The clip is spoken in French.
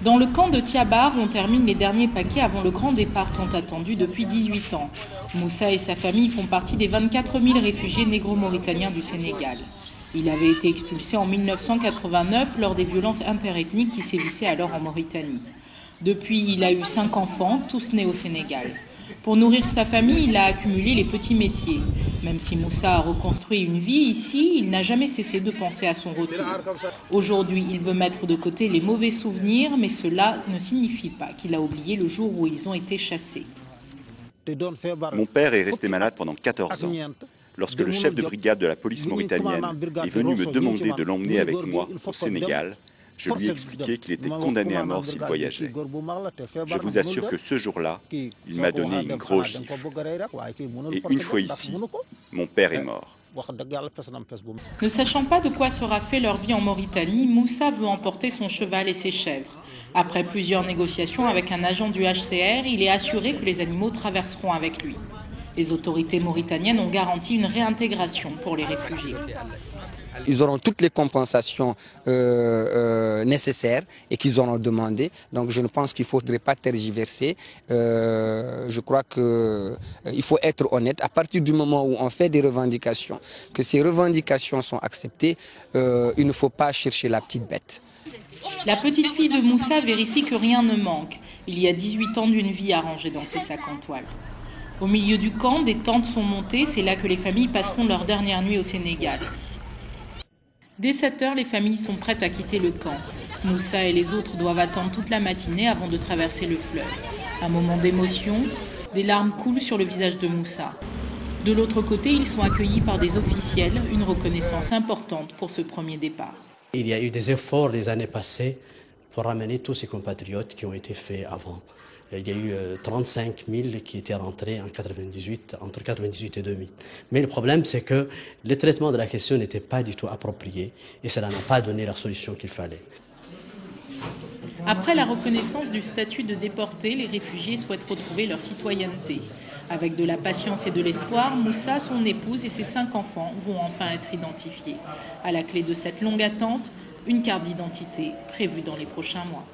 Dans le camp de Tiabar, on termine les derniers paquets avant le grand départ tant attendu depuis 18 ans. Moussa et sa famille font partie des 24 000 réfugiés négro-mauritaniens du Sénégal. Il avait été expulsé en 1989 lors des violences interethniques qui sévissaient alors en Mauritanie. Depuis, il a eu 5 enfants, tous nés au Sénégal. Pour nourrir sa famille, il a accumulé les petits métiers. Même si Moussa a reconstruit une vie ici, il n'a jamais cessé de penser à son retour. Aujourd'hui, il veut mettre de côté les mauvais souvenirs, mais cela ne signifie pas qu'il a oublié le jour où ils ont été chassés. Mon père est resté malade pendant 14 ans. Lorsque le chef de brigade de la police mauritanienne est venu me demander de l'emmener avec moi au Sénégal, je lui ai expliqué qu'il était condamné à mort s'il voyageait. Je vous assure que ce jour-là, il m'a donné une grosse gifle. Et une fois ici, mon père est mort. Ne sachant pas de quoi sera fait leur vie en Mauritanie, Moussa veut emporter son cheval et ses chèvres. Après plusieurs négociations avec un agent du HCR, il est assuré que les animaux traverseront avec lui. Les autorités mauritaniennes ont garanti une réintégration pour les réfugiés. Ils auront toutes les compensations nécessaires et qu'ils auront demandé. Donc je ne pense qu'il ne faudrait pas tergiverser. Je crois qu'il faut être honnête. À partir du moment où on fait des revendications, que ces revendications sont acceptées, il ne faut pas chercher la petite bête. La petite fille de Moussa vérifie que rien ne manque. Il y a 18 ans d'une vie arrangée dans ses sacs en toile. Au milieu du camp, des tentes sont montées. C'est là que les familles passeront leur dernière nuit au Sénégal. Dès 7 heures, les familles sont prêtes à quitter le camp. Moussa et les autres doivent attendre toute la matinée avant de traverser le fleuve. Un moment d'émotion, des larmes coulent sur le visage de Moussa. De l'autre côté, ils sont accueillis par des officiels, une reconnaissance importante pour ce premier départ. Il y a eu des efforts les années passées pour ramener tous ces compatriotes qui ont été faits avant. Il y a eu 35 000 qui étaient rentrés en 98, entre 98 et 2000. Mais le problème, c'est que le traitement de la question n'était pas du tout approprié et cela n'a pas donné la solution qu'il fallait. Après la reconnaissance du statut de déporté, les réfugiés souhaitent retrouver leur citoyenneté. Avec de la patience et de l'espoir, Moussa, son épouse et ses 5 enfants vont enfin être identifiés. À la clé de cette longue attente, une carte d'identité prévue dans les prochains mois.